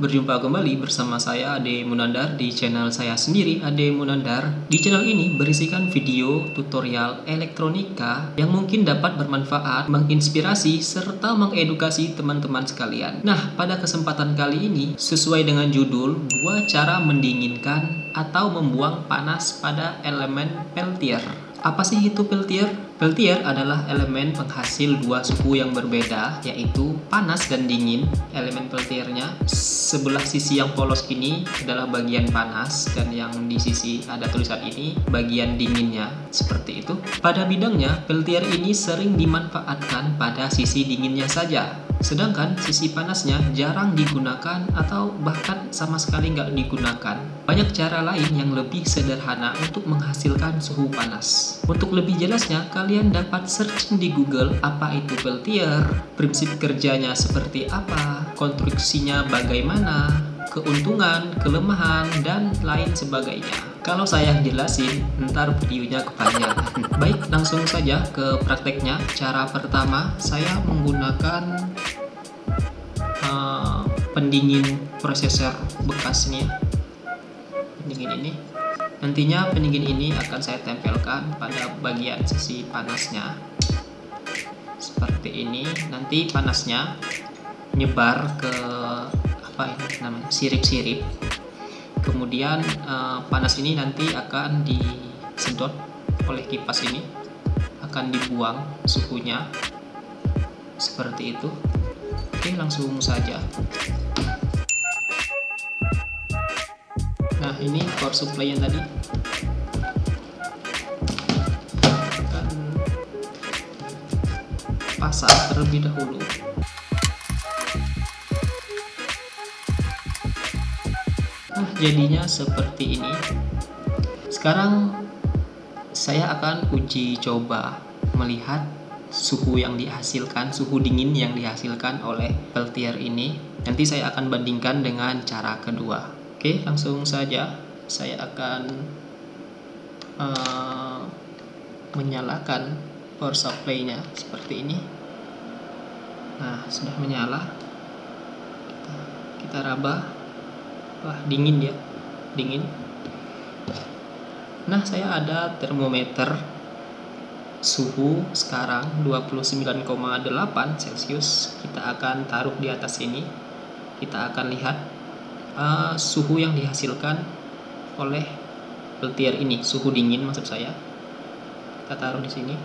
berjumpa kembali bersama saya Ade Munandar di channel saya sendiri, Ade Munandar. Di channel ini berisikan video tutorial elektronika yang mungkin dapat bermanfaat, menginspirasi, serta mengedukasi teman-teman sekalian. Nah, pada kesempatan kali ini, sesuai dengan judul, 2 cara mendinginkan atau membuang panas pada elemen peltier. Apa sih itu peltier? Peltier adalah elemen penghasil dua suhu yang berbeda, yaitu panas dan dingin. Elemen peltiernya, sebelah sisi yang polos ini adalah bagian panas, dan yang di sisi ada tulisan ini bagian dinginnya, seperti itu. Pada bidangnya, peltier ini sering dimanfaatkan pada sisi dinginnya saja, sedangkan sisi panasnya jarang digunakan atau bahkan sama sekali nggak digunakan. Banyak cara lain yang lebih sederhana untuk menghasilkan suhu panas. Untuk lebih jelasnya, kalian dapat searching di Google apa itu peltier, prinsip kerjanya seperti apa, konstruksinya bagaimana, keuntungan, kelemahan, dan lain sebagainya. Kalau saya jelasin, ntar videonya kepanjangan. Baik, langsung saja ke prakteknya. Cara pertama, saya menggunakan pendingin prosesor bekas ini ya. Pendingin ini. Nantinya pendingin ini akan saya tempelkan pada bagian sisi panasnya. Seperti ini. Nanti panasnya nyebar ke apa ini namanya? Sirip-sirip. Kemudian panas ini nanti akan disedot oleh kipas ini, akan dibuang suhunya seperti itu. Oke, langsung saja. Nah, ini power supply yang tadi akan pasang terlebih dahulu. Nah, jadinya seperti ini. Sekarang saya akan uji coba melihat suhu yang dihasilkan, suhu dingin yang dihasilkan oleh peltier ini. Nanti saya akan bandingkan dengan cara kedua. Oke, langsung saja saya akan menyalakan power supply-nya seperti ini. Nah, sudah menyala. Kita raba. Wah, dingin dia, dingin. Nah, saya ada termometer suhu sekarang 29,8 Celcius. Kita akan taruh di atas ini. Kita akan lihat suhu yang dihasilkan oleh peltier ini, suhu dingin maksud saya. Kita taruh di sini.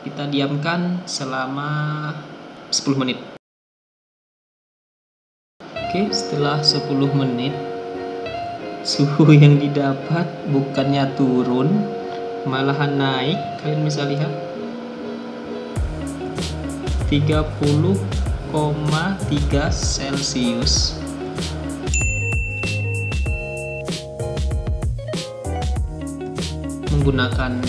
Kita diamkan selama 10 menit. Oke, setelah 10 menit suhu yang didapat bukannya turun, malahan naik. Kalian bisa lihat 30,3 Celcius. Menggunakan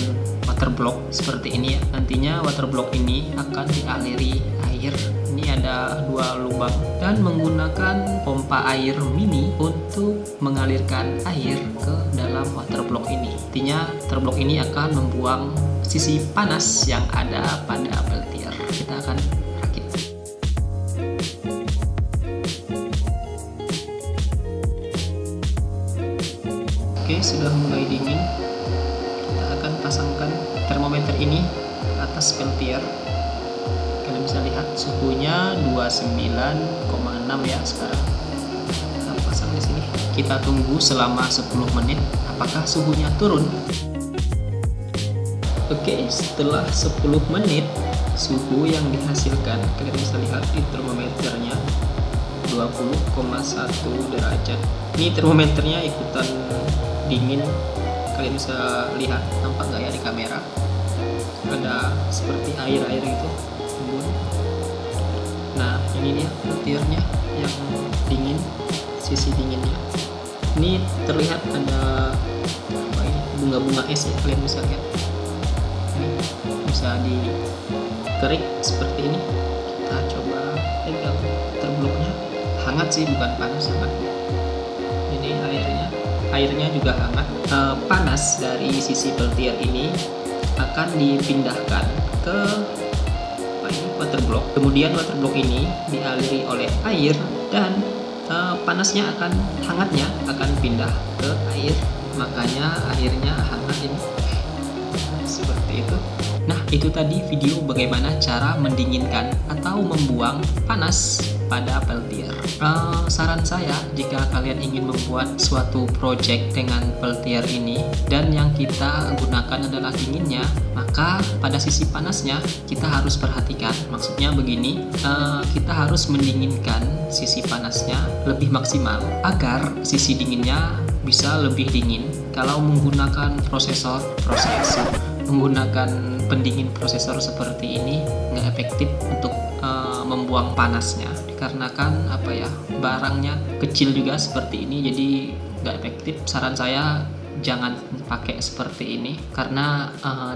water block seperti ini ya. Nantinya water block ini akan dialiri air. Ini ada 2 lubang, dan menggunakan pompa air mini untuk mengalirkan air ke dalam water block ini. Artinya water block ini akan membuang sisi panas yang ada pada peltier. Kita akan rakit. Oke, sudah mulai dingin. Kita akan pasangkan termometer ini ke atas peltier. Kalian bisa lihat suhunya 29,6 ya sekarang. Kita pasang di sini. Kita tunggu selama 10 menit apakah suhunya turun. Oke, setelah 10 menit suhu yang dihasilkan, kalian bisa lihat di termometernya 20,1 derajat. Ini termometernya ikutan dingin. Kalian bisa lihat, nampak nggak ya di kamera? Ada seperti air-air gitu. Nah, ini dia peltiernya yang dingin, sisi dinginnya. Ini terlihat ada apa ini, bunga-bunga es ya, kalian bisa lihat. Ini bisa dikerik seperti ini. Kita coba pegang terbloknya. Hangat sih, bukan panas, hangat. Ini airnya juga hangat. Panas dari sisi peltier ini akan dipindahkan ke water block. Kemudian water block ini dialiri oleh air dan hangatnya akan pindah ke air, makanya airnya hangat ini seperti itu. Nah, itu tadi video bagaimana cara mendinginkan atau membuang panas pada peltier. Saran saya, jika kalian ingin membuat suatu project dengan peltier ini dan yang kita gunakan adalah dinginnya, maka pada sisi panasnya kita harus perhatikan. Maksudnya begini, kita harus mendinginkan sisi panasnya lebih maksimal agar sisi dinginnya bisa lebih dingin. Kalau menggunakan menggunakan pendingin prosesor seperti ini nggak efektif untuk membuang panasnya, dikarenakan barangnya kecil juga seperti ini, jadi nggak efektif. Saran saya jangan pakai seperti ini karena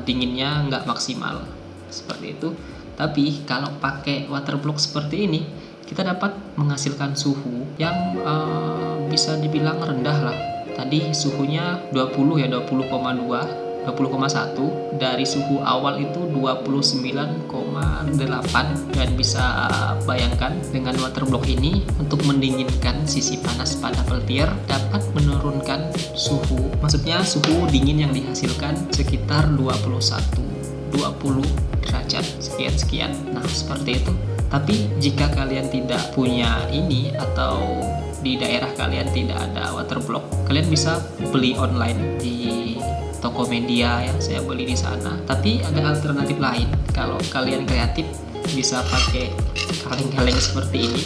dinginnya nggak maksimal seperti itu. Tapi kalau pakai waterblock seperti ini, kita dapat menghasilkan suhu yang bisa dibilang rendah lah. Tadi suhunya 20,1, dari suhu awal itu 29,8, dan bisa bayangkan dengan waterblock ini untuk mendinginkan sisi panas pada peltier dapat menurunkan suhu, maksudnya suhu dingin yang dihasilkan sekitar 20 derajat sekian. Nah, seperti itu. Tapi jika kalian tidak punya ini atau di daerah kalian tidak ada waterblock, kalian bisa beli online di Tokopedia ya, saya beli di sana. Tapi ada alternatif lain. Kalau kalian kreatif bisa pakai kaleng-kaleng seperti ini.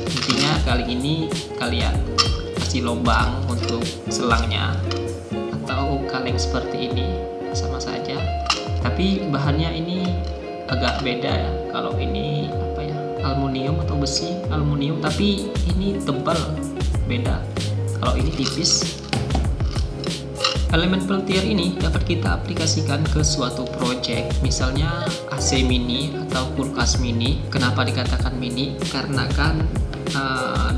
Intinya kaleng ini kalian kasih lubang untuk selangnya, atau kaleng seperti ini sama saja. Tapi bahannya ini agak beda ya. Kalau ini aluminium atau besi, aluminium, tapi ini tebal, beda. Kalau ini tipis. Elemen peltier ini dapat kita aplikasikan ke suatu project, misalnya AC mini atau kulkas mini. Kenapa dikatakan mini? Karena kan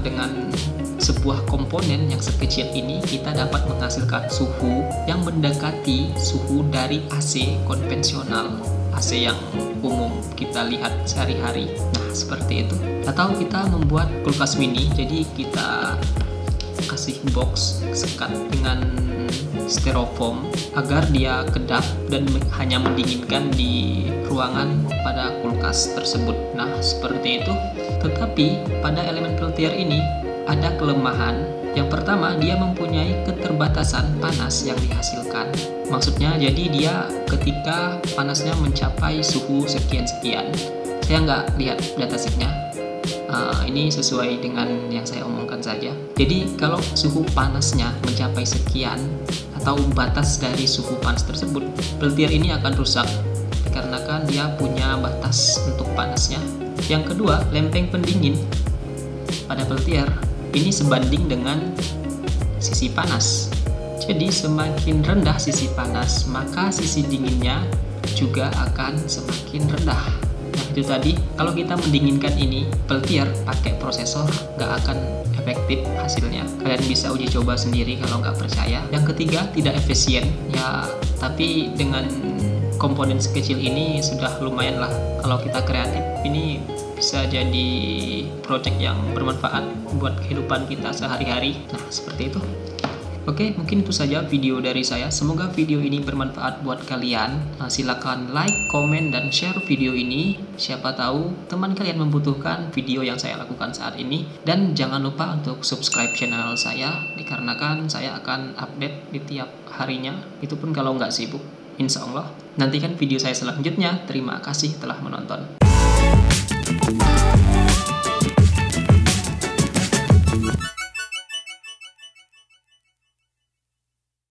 dengan sebuah komponen yang sekecil ini kita dapat menghasilkan suhu yang mendekati suhu dari AC konvensional, AC yang umum kita lihat sehari-hari. Nah, seperti itu. Atau kita membuat kulkas mini, jadi kita kasih box sekat dengan styrofoam agar dia kedap dan hanya mendinginkan di ruangan pada kulkas tersebut. Nah, seperti itu. Tetapi pada elemen peltier ini ada kelemahan. Yang pertama, dia mempunyai keterbatasan panas yang dihasilkan. Maksudnya, jadi dia ketika panasnya mencapai suhu sekian-sekian, saya nggak lihat datasheetnya. Ini sesuai dengan yang saya omongkan saja. Jadi kalau suhu panasnya mencapai sekian atau batas dari suhu panas tersebut, peltier ini akan rusak dikarenakan dia punya batas untuk panasnya. Yang kedua, lempeng pendingin pada peltier ini sebanding dengan sisi panas. Jadi semakin rendah sisi panas, maka sisi dinginnya juga akan semakin rendah. Nah, itu tadi, kalau kita mendinginkan ini peltier pakai prosesor nggak akan efektif hasilnya. Kalian bisa uji coba sendiri kalau nggak percaya. Yang ketiga, tidak efisien ya, tapi dengan komponen sekecil ini sudah lumayan lah. Kalau kita kreatif, ini bisa jadi project yang bermanfaat buat kehidupan kita sehari-hari. Nah, seperti itu. Oke, mungkin itu saja video dari saya. Semoga video ini bermanfaat buat kalian. Silakan like, komen, dan share video ini. Siapa tahu teman kalian membutuhkan video yang saya lakukan saat ini. Dan jangan lupa untuk subscribe channel saya, dikarenakan saya akan update di tiap harinya. Itu pun kalau nggak sibuk. Insya Allah. Nantikan video saya selanjutnya. Terima kasih telah menonton.